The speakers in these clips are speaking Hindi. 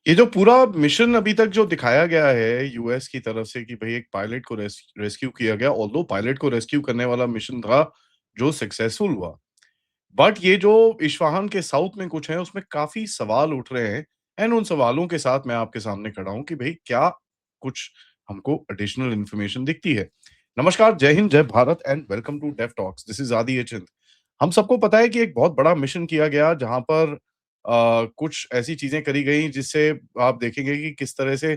ये जो पूरा मिशन अभी तक जो दिखाया गया है यूएस की तरफ से कि भई एक पायलट को रेस्क्यू किया गया, ऑल्दो पायलट को रेस्क्यू करने वाला मिशन था जो सक्सेसफुल हुआ। बट ये जो इस्फ़ाहान के साउथ में कुछ है उसमें काफ़ी सवाल उठ रहे हैं एंड उन सवालों के साथ मैं आपके सामने खड़ा हूँ कि भई क्या कुछ हमको एडिशनल इन्फॉर्मेशन दिखती है। नमस्कार, जय हिंद, जय Bharat and welcome to Deaf Talks. This is Aadi एचंद। हम सबको पता है कि एक बहुत बड़ा मिशन किया गया जहाँ पर कुछ ऐसी चीज़ें करी गई जिससे आप देखेंगे कि किस तरह से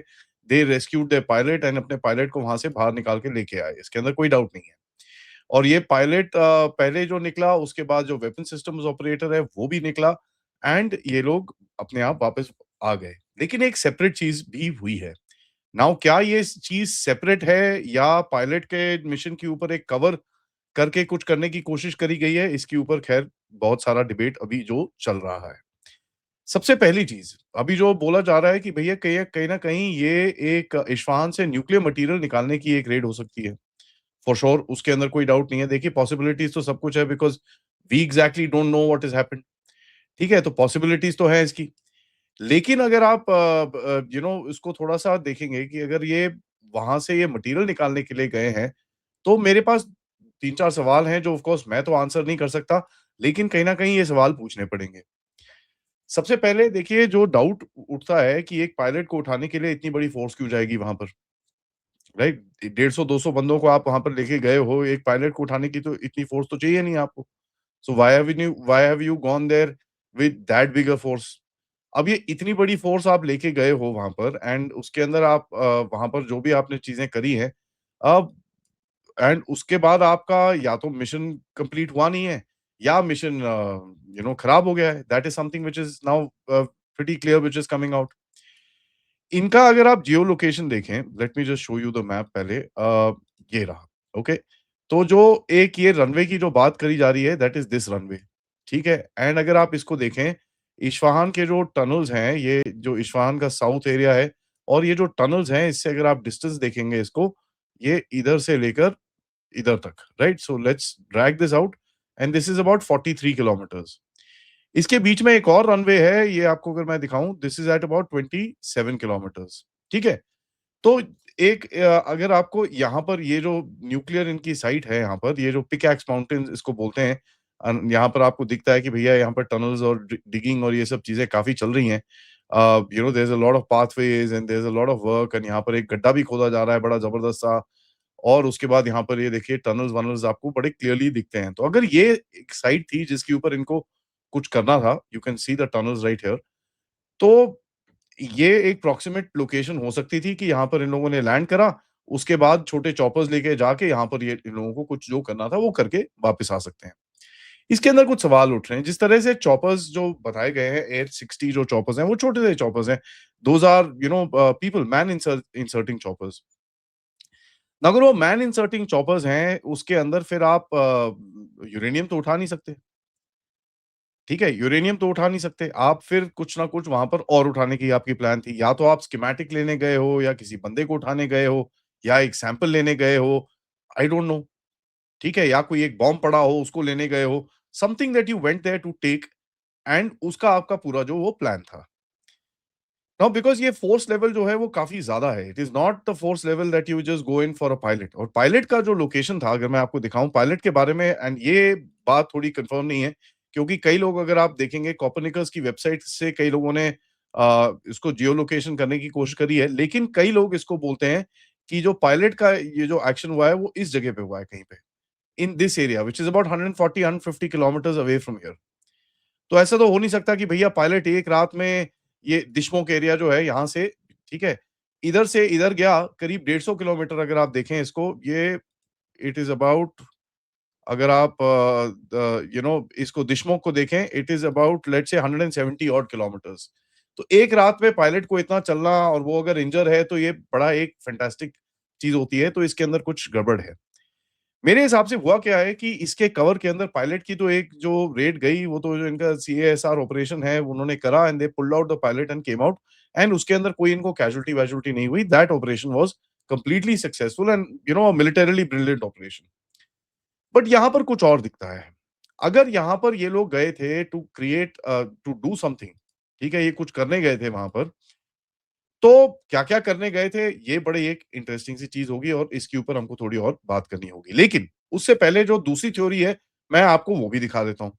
दे रेस्क्यूड द पायलट एंड अपने पायलट को वहाँ से बाहर निकाल के लेके आए। इसके अंदर कोई डाउट नहीं है। और ये पायलट पहले जो निकला उसके बाद जो वेपन सिस्टम्स ऑपरेटर है वो भी निकला एंड ये लोग अपने आप वापस आ गए। लेकिन एक सेपरेट चीज़ भी हुई है। नाउ क्या ये चीज़ सेपरेट है या पायलट के मिशन के ऊपर एक कवर करके कुछ करने की कोशिश करी गई है, इसके ऊपर ख़ैर बहुत सारा डिबेट अभी जो चल रहा है। सबसे पहली चीज़, अभी जो बोला जा रहा है कि भैया कहीं कहीं न कहीं ये एक इस्फ़ाहान से न्यूक्लियर मटीरियल निकालने की एक रेड हो सकती है। फॉर श्योर उसके अंदर कोई डाउट नहीं है। देखिए पॉसिबिलिटीज़ तो सब कुछ है because we exactly don't know what has happened. ठीक है? तो पॉसिबिलिटीज़ तो है इसकी। लेकिन अगर आप इसको थोड़ा-सा देखेंगे कि अगर ये वहाँ से ये मटीरियल निकालने के लिए गए हैं, तो मेरे पास 3-4 सवाल हैं जो ऑफ़ कोर्स मैं तो आंसर नहीं कर सकता, लेकिन कहीं न कहीं ये सवाल पूछने पड़ेंगे। सबसे पहले देखिए जो डाउट उठता है कि एक पायलट को उठाने के लिए इतनी बड़ी फ़ोर्स क्यों जाएगी वहाँ पर, राइट? 150-200 बंदों को आप वहाँ पर लेके गए हो, एक पायलट को उठाने की तो इतनी फ़ोर्स तो चाहिए नहीं आपको। So why have you gone there with that bigger force? अब ये इतनी बड़ी फ़ोर्स आप लेके गए हो वहाँ पर एंड उसके अंदर आप वहाँ पर जो भी आपने चीज़ें करी हैं, अब एंड उसके बाद आपका या तो मिशन कंप्लीट हुआ नहीं है या मिशन खराब हो गया है। That is something which is now pretty clear which is coming out. इनका अगर आप जियो लोकेशन देखें, let me just show you the map पहले ये रहा, ओके? तो जो एक ये रनवे की जो बात करी जा रही है दैट इज़ दिस रनवे, ठीक है? एंड अगर आप इसको देखें, इस्फ़ाहान के जो टनल्स हैं, ये जो इस्फ़ाहान का साउथ एरिया है और ये जो टनल्स हैं, इससे अगर आप डिस्टेंस देखेंगे इसको, ये इधर से लेकर इधर तक, right? So let's drag this out and this is about 43 kilometres. इसके बीच में एक और रनवे है, ये आपको अगर मैं दिखाऊँ, this is at about 27 kilometres, ठीक है? तो एक अगर आपको यहाँ पर ये जो न्यूक्लियर इनकी साइट है यहाँ पर, ये जो पिकैक्स माउंटेन्स इसको बोलते हैं। यहाँ पर आपको दिखता है कि भैया यहाँ पर टनल्स और डिगिंग और ये सब चीज़ें काफ़ी चल रही हैं। There is a lot of pathways and there is a lot of work and यहाँ पर एक गड्ढा भी खोदा जा रहा है बड़ा ज़बरदस्त सा। और उसके बाद यहाँ पर ये देखिए टनल्स-वनल्स आपको बड़े क्लियरली दिखते हैं। तो अगर ये एक साइट थी जिसके ऊपर इनको कुछ करना था, you can see the tunnels right here. तो ये एक प्रॉक्सिमेट लोकेशन हो सकती थी कि यहाँ पर इन लोगों ने लैंड करा, उसके बाद छोटे चॉपर्स लेके जाके यहाँ पर ये इन लोगों को कुछ जो करना था वो करके वापस आ सकते हैं। इसके अंदर कुछ सवाल उठ रहे हैं, जिस तरह से चॉपर्स जो बताए गए हैं एयर 60 जो चॉपर्स हैं, वो छोटे से चॉपर्स हैं। Those are people man inserting choppers. अगर वो मैन इंसर्टिंग चॉपर्स हैं, उसके अंदर फिर आप यूरेनियम तो उठा नहीं सकते, ठीक है? यूरेनियम तो उठा नहीं सकते। आप फिर कुछ ना कुछ वहाँ पर और उठाने की आपकी प्लान थी। या तो आप स्कीमेटिक लेने गए हो या किसी बंदे को उठाने गए हो या एक सैंपल लेने गए हो, आई डोंट नो, ठीक है? या कोई एक बॉम्ब पड़ा हो, उसको लेने गए हो। Something that you went there to take and उसका आपका पूरा जो वो प्लान था। नाउ बिकॉज़ ये फ़ोर्स लेवल जो है वो काफ़ी ज़्यादा है। It is not the force level that you just go in for a pilot. और पायलट का जो लोकेशन था अगर मैं आपको दिखाऊँ पायलट के बारे में एंड ये बात थोड़ी कन्फर्म नहीं है, क्योंकि कई लोग अगर आप देखेंगे कोपर्निकस की वेबसाइट से कई लोगों ने इसको जियो लोकेशन करने की कोशिश करी है। लेकिन कई लोग इसको बोलते हैं कि जो पायलट का ये जो एक्शन हुआ है वो इस जगह पे हुआ है कहीं पे, in this area which is about 140-150 kilometres away from here. तो ऐसा तो हो नहीं सकता कि भैया पायलट एक रात में ये दिशमोक एरिया जो है यहाँ से, ठीक है, इधर से इधर गया करीब 150 किलोमीटर। अगर आप देखें इसको, ये इट इज़ अबाउट, अगर आप इसको दिशमोक को देखें, it is about let's say 170 odd kilometres. तो एक रात में पायलट को इतना चलना और वो अगर इंजर है तो ये बड़ा एक फैंटास्टिक चीज़ होती है, तो इसके अंदर कुछ गड़बड़ है। मेरे हिसाब से हुआ क्या है कि इसके कवर के अंदर पायलट की तो एक जो रेड गई, वो तो जो इनका सीएएसआर ऑपरेशन है, उन्होंने करा and they pulled out the pilot and came out and उसके अंदर कोई इनको कैजुअल्टी-वैजुअल्टी नहीं हुई। That operation was completely successful and militarily brilliant operation. But यहाँ पर कुछ और दिखता है। अगर यहाँ पर ये लोग गए थे to create to do something, ठीक है? ये कुछ करने गए थे वहाँ पर, तो क्या-क्या करने गए थे, ये बड़ी एक इंटरेस्टिंग सी चीज़ होगी और इसके ऊपर हमको थोड़ी और बात करनी होगी। लेकिन उससे पहले जो दूसरी थ्योरी है, मैं आपको वो भी दिखा देता हूँ।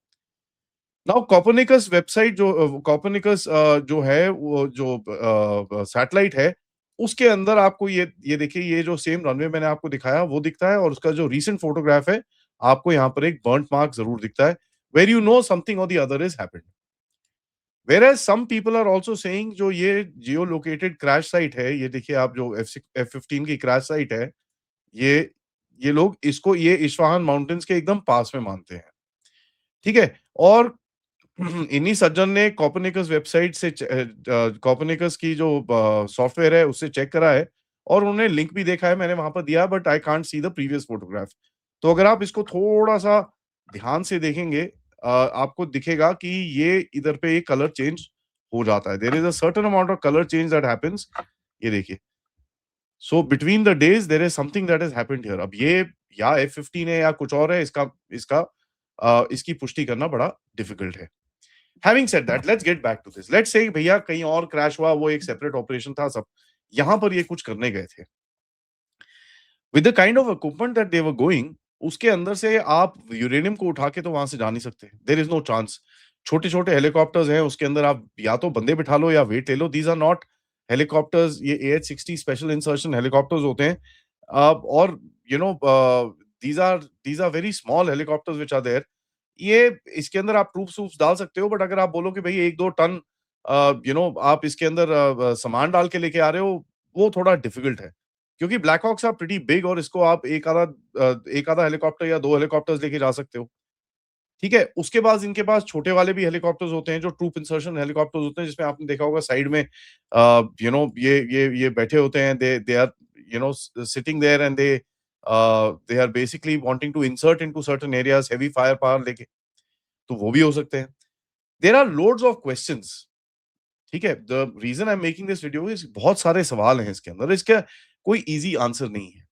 नाउ कोपर्निकस वेबसाइट जो कोपर्निकस जो है वो जो सैटेलाइट है, उसके अंदर आपको ये देखिए ये जो सेम रनवे मैंने आपको दिखाया वो दिखता है और उसका जो रीसेंट फोटोग्राफ है, आपको यहाँ पर एक बर्न्ट मार्क ज़रूर दिखता है, वेयर यू नो समथिंग और the other is happened. Whereas some people are also saying जो ये जियो लोकेटेड क्रैश साइट है, ये देखिए आप जो F-15 की क्रैश साइट है, ये ये लोग इसको ये इस्फहान माउंटेन्स के एकदम पास में मानते हैं। ठीक है? और इन्हीं सज्जन ने कोपर्निकस वेबसाइट से कोपर्निकस की जो सॉफ्टवेयर है उससे चेक करा है और उन्होंने लिंक भी देखा है मैंने वहाँ पर दिया but I can't see the previous photograph. तो अगर आप इसको थोड़ा-सा ध्यान से देखेंगे आपको दिखेगा कि ये इधर पे ये कलर चेंज हो जाता है। There is a certain amount of colour change that happens. ये देखिए। So between the days there is something that has happened here. अब ये या F-15 है या कुछ और है इसका इसका इसकी पुष्टि करना बड़ा डिफिकल्ट है। Having said that let's get back to this. Let's say भैया कहीं और क्रैश हुआ, वो एक सेपरेट ऑपरेशन था सब। यहाँ पर ये कुछ करने गए थे। With the kind of equipment that they were going, उसके अंदर से आप यूरेनियम को उठा के तो वहाँ से जा नहीं सकते। There is no chance. छोटे-छोटे हेलीकॉप्टर्स हैं, उसके अंदर आप या तो बंदे बिठा लो या वेट ले लो। दीज़ आर नॉट हेलीकॉप्टर्स, ये AH-60 स्पेशल इंसर्शन हेलीकॉप्टर्स होते हैं। और you know these are very small helicopters which are there. ये इसके अंदर आप ट्रूप्स-व्रूप्स डाल सकते हो, बट अगर आप बोलो कि भई 1-2 टन आप इसके अंदर सामान डाल के लेके आ रहे हो, वो थोड़ा डिफिकल्ट है। क्योंकि Black Hawks are pretty big और इसको आप एक आधा हेलीकॉप्टर या 2 हेलीकॉप्टर्स लेके जा सकते हो। ठीक है? उसके बाद इनके पास छोटे वाले भी हेलीकॉप्टर्स होते हैं, जो ट्रूप इंसर्शन हेलीकॉप्टर्स होते हैं, जिसमें आपने देखा होगा साइड में ये बैठे होते हैं, they they are sitting there and they are basically wanting to insert into certain areas heavy fire power लेके, तो वो भी हो सकते हैं। There are loads of questions. ठीक है? The reason I am making this video is बहुत सारे सवाल हैं इसके अंदर, इसका कोई ईज़ी आंसर नहीं है।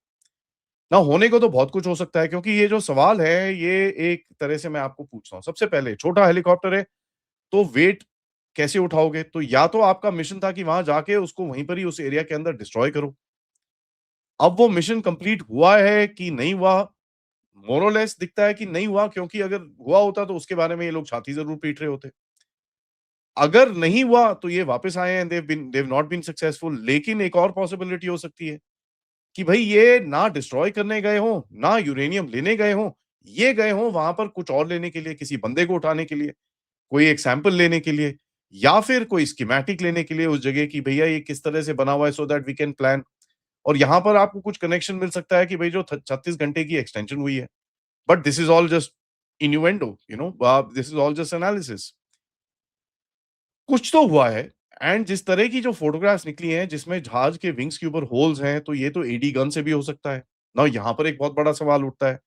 ना होने को तो बहुत कुछ हो सकता है क्योंकि ये जो सवाल है, ये एक तरह से मैं आपको पूछता हूँ। सबसे पहले छोटा हेलीकॉप्टर है, तो वेट कैसे उठाओगे? तो या तो आपका मिशन था कि वहाँ जाके उसको वहीं पर ही उस एरिया के अंदर डिस्ट्रॉय करो। अब वो मिशन कंप्लीट हुआ है कि नहीं हुआ? मोर और लेस दिखता है कि नहीं हुआ क्योंकि अगर हुआ होता तो उसके बारे में ये लोग छाती ज़रूर पीट रहे होते। अगर नहीं हुआ तो ये वापस आए हैं, they have not been successful. लेकिन एक और पॉसिबिलिटी हो सकती है कि भई ये ना डिस्ट्रॉय करने गए हों, ना यूरेनियम लेने गए हों, ये गए हों वहाँ पर कुछ और लेने के लिए, किसी बंदे को उठाने के लिए, कोई एक सैंपल लेने के लिए या फिर कोई स्कीमेटिक लेने के लिए उस जगह की भैया ये किस तरह से बना हुआ है so that we can plan. और यहाँ पर आपको कुछ कनेक्शन मिल सकता है कि भई जो थ 36 घंटे की एक्सटेंशन हुई है। But this is all just innuendo, this is all just analysis. कुछ तो हुआ है एंड जिस तरह की जो फ़ोटोग्राफ्स निकली हैं, जिसमें जहाज के विंग्स के ऊपर होल्स हैं, तो ये तो एडी गन से भी हो सकता है। नाउ यहाँ पर एक बहुत बड़ा सवाल उठता है,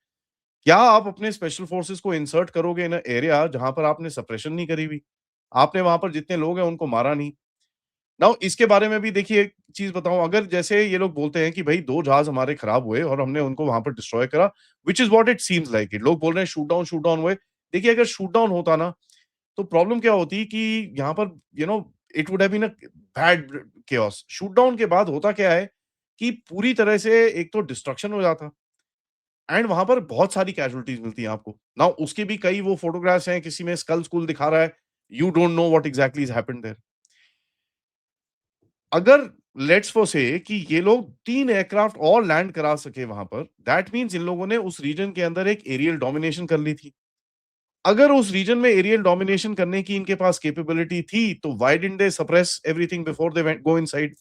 क्या आप अपने स्पेशल फोर्सेस को इंसर्ट करोगे इन अ एरिया जहाँ पर आपने सप्रेशन नहीं करी हुई? आपने वहाँ पर जितने लोग हैं उनको मारा नहीं। नाउ इसके बारे में भी देखिए एक चीज़ बताऊँ, अगर जैसे ये लोग बोलते हैं कि भई 2 जहाज हमारे खराब हुए और हमने उनको वहाँ पर डिस्ट्रॉय करा, which is what it seems like it. लोग बोल रहे हैं शूट डाउन हुए। देखिए अगर शूट डाउन होता ना तो प्रॉब्लम क्या होती कि यहाँ पर it would have been a bad chaos। Shoot down के बाद होता क्या है कि पूरी तरह से एक तो डिस्ट्रक्शन हो जाता एंड वहाँ पर बहुत सारी कैजुअल्टीज़ मिलती हैं आपको। नाउ उसके भी कई वो फ़ोटोग्राफ्स हैं, किसी में स्कल-स्कुल दिखा रहा है, you don't know what exactly has happened there. अगर लेट्स फॉर से कि ये लोग 3 एयरक्राफ्ट और लैंड करा सके वहाँ पर, दैट मीन्स इन लोगों ने उस रीजन के अंदर एक एरियल डोमिनेशन कर ली थी। अगर उस रीजन में एरियल डोमिनेशन करने की इनके पास कैपेबिलिटी थी, तो why didn't they suppress everything before they went go inside?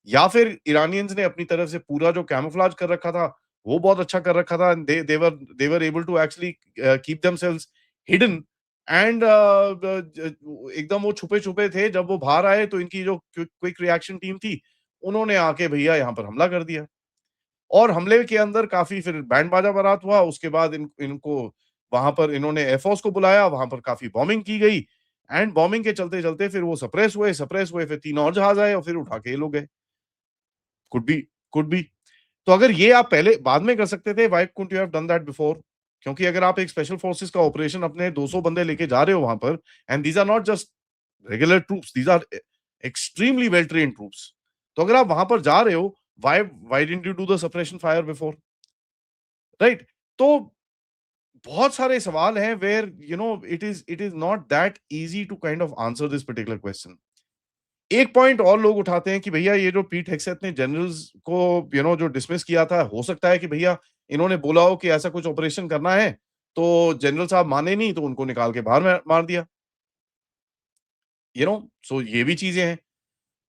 या फिर इरानियंस ने अपनी तरफ से पूरा जो कैमोफ्लेज कर रखा था, वो बहुत अच्छा कर रखा था and they were able to actually keep themselves hidden and एकदम वो छुपे-छुपे थे, जब वो बाहर आए तो इनकी जो क्विक रिएक्शन टीम थी, उन्होंने आके भैया यहाँ पर हमला कर दिया। और हमले के अंदर काफ़ी फिर बैंड बाजा बारात हुआ, उसके बाद इनको वहाँ पर इन्होंने एयर फ़ोर्स को बुलाया, वहाँ पर काफ़ी बॉम्बिंग की गई एंड बॉम्बिंग के चलते-चलते फिर वो सप्रेस हुए, फिर 3 और जहाज़ आए और फिर उठा के ये लोग गए। Could be could be. तो अगर ये आप पहले बाद में कर सकते थे, why couldn't you have done that before? क्योंकि अगर आप एक स्पेशल फोर्सेस का ऑपरेशन अपने 200 बंदे लेके जा रहे हो वहाँ पर and these are not just regular troops, these are extremely well trained troops. तो अगर आप वहां पर जा रहे हो, why didn't you do the suppression fire before, right? तो बहुत सारे सवाल हैं where it is not that easy to kind of answer this particular question. एक पॉइंट और लोग उठाते हैं कि भैया ये जो पीट हेग्सेथ ने जनरल्स को जो डिसमिस किया था, हो सकता है कि भैया इन्होंने बोला हो कि ऐसा कुछ ऑपरेशन करना है, तो जनरल साहब माने नहीं तो उनको निकाल के बाहर मार दिया। सो ये भी चीजें हैं।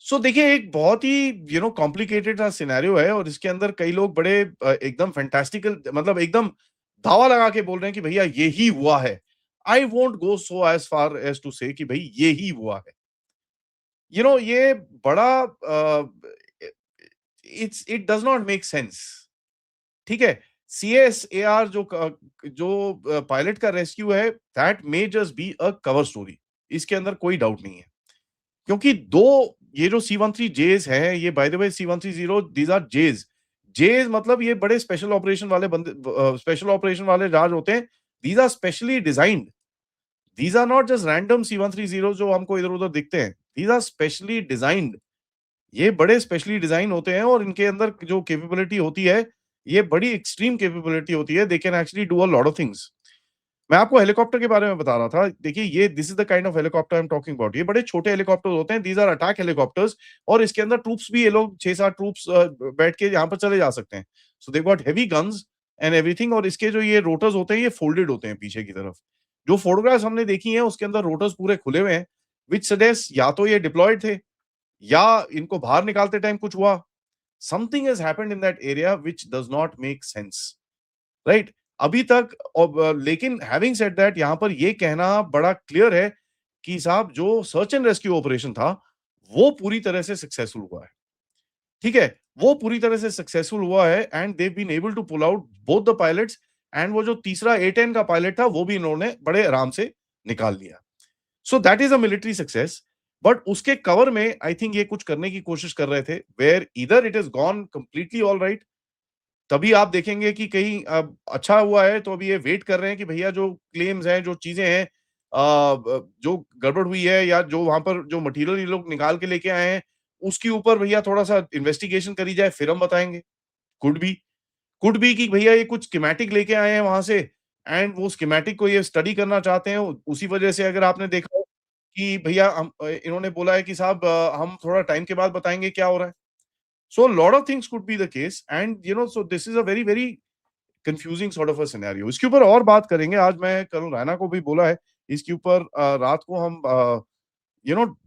सो देखिए, एक बहुत ही कॉम्प्लिकेटेड सा सिनेरियो है और इसके अंदर कई लोग बड़े एकदम फैंटास्टिकल, मतलब एकदम दावा लगा के बोल रहे हैं कि भैया ये ही हुआ है। I won't go so as far as to say कि भाई ये ही हुआ है। ये बड़ा it does not make sense. ठीक है, सीएसएआर जो पायलट का रेस्क्यू है, that may just be a cover story. इसके अंदर कोई डाउट नहीं है, क्योंकि दो ये जो C-13 जेज हैं, ये by the way C-130 these are Js. Js मतलब ये बड़े स्पेशल ऑपरेशन वाले बंदे, स्पेशल ऑपरेशन वाले जहाज होते हैं। These are specially designed. These are not just random C-130 जो हमको इधर-उधर दिखते हैं। These are specially designed. ये बड़े स्पेशली डिजाइन होते हैं और इनके अंदर जो कैपेबिलिटी होती है, ये बड़ी एक्सट्रीम कैपेबिलिटी होती है। They can actually do a lot of things. मैं आपको हेलीकॉप्टर के बारे में बता रहा था। देखिए, ये this is the kind of helicopter I am talking about. ये बड़े छोटे हेलीकॉप्टर होते हैं, दीज आर अटैक हेलीकॉप्टर्स। और इसके अंदर ट्रूप्स भी, ये लोग 6-7 ट्रूप्स बैठ के यहाँ पर चले जा सकते हैं। So they got heavy guns and everything. और इसके जो ये रोटर्स होते हैं, ये फोल्डेड होते हैं पीछे की तरफ। जो फोटोग्राफ्स हमने देखी हैं, उसके अंदर रोटर्स पूरे खुले हुए हैं, व्हिच सजेस्ट या तो ये डिप्लॉयड थे या इनको बाहर निकालते टाइम कुछ हुआ। Something has happened in that area which does not make sense, right? अभी तक लेकिन हैविंग सेड दैट, यहां पर ये कहना बड़ा क्लियर है कि साहब जो सर्च एंड रेस्क्यू ऑपरेशन था, वो पूरी तरह से सक्सेसफुल हुआ है। ठीक है, वो पूरी तरह से सक्सेसफुल हुआ है and they been able to pull out both the pilots. And वो जो तीसरा A-10 का पायलट था, वो भी इन्होंने बड़े आराम से निकाल लिया। So that is a military success. But उसके कवर में आई थिंक ये कुछ करने की कोशिश कर रहे थे, where either it is gone completely all right. तभी आप देखेंगे कि कहीं अच्छा हुआ है, तो अभी ये वेट कर रहे हैं कि भैया जो क्लेम्स हैं, जो चीजें हैं, जो गड़बड़ हुई है या जो वहां पर जो मटेरियल ये लोग निकाल के लेके आए हैं, उसके ऊपर भैया थोड़ा सा इन्वेस्टिगेशन करी जाए, फिर हम बताएंगे। कुड बी, कुड बी कि भैया ये कुछ स्कीमेटिक लेके आए हैं वहां से, एंड वो स्कीमेटिक को ये स्टडी करना चाहते हैं। उसी वजह से अगर आपने देखा हो कि भैया इन्होंने बोला है कि साहब हम थोड़ा टाइम के बाद बताएंगे क्या हो रहा है। So a lot of things could be the case, and so this is a very very confusing sort of a scenario. इसके ऊपर और बात करेंगे। आज मैं कर्नल रैना को भी बोला है, इसके ऊपर रात को हम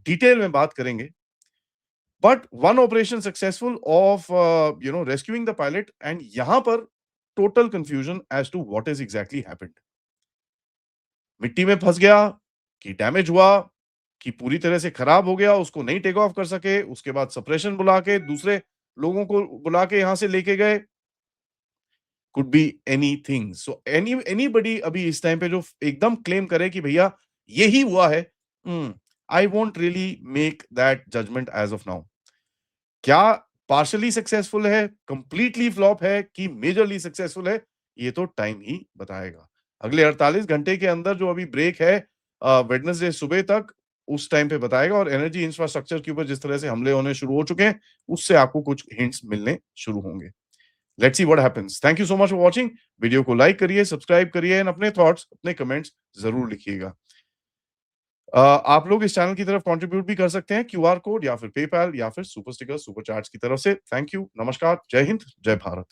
डिटेल में बात करेंगे। But one operation successful of rescuing the pilot, and यहां पर total confusion as to what is exactly happened. मिट्टी में फंस गया, कि डैमेज हुआ, कि पूरी तरह से खराब हो गया, उसको नहीं टेक ऑफ कर सके, उसके बाद सप्रेशन बुला के दूसरे लोगों को बुला के यहां से लेके गए। Could be anything. So anybody अभी इस टाइम पे जो एकदम क्लेम करे कि भैया यही हुआ है, I won't really make that judgement as of now. क्या पार्शली सक्सेसफुल है, कंप्लीटली फ्लॉप है, कि मेजरली सक्सेसफुल है, ये तो टाइम ही बताएगा। अगले 48 घंटे के अंदर जो अभी ब्रेक है वेडनेसडे सुबह तक, उस टाइम पे बताएगा। और एनर्जी इंफ्रास्ट्रक्चर के ऊपर जिस तरह से हमले होने शुरू हो चुके हैं, उससे आपको कुछ हिंट्स मिलने शुरू होंगे। Let's see what happens. Thank you so much for watching. Video को लाइक करिए, सब्सक्राइब करिए एंड अपने थॉट्स, अपने कमेंट्स जरूर लिखिएगा। आप लोग इस चैनल की तरफ कंट्रीब्यूट भी कर सकते हैं, क्यूआर कोड या फिर पेपैल या फिर सुपर स्टिकर, सुपर चैट्स की तरफ से। थैंक यू, नमस्कार, जय हिंद, जय भारत।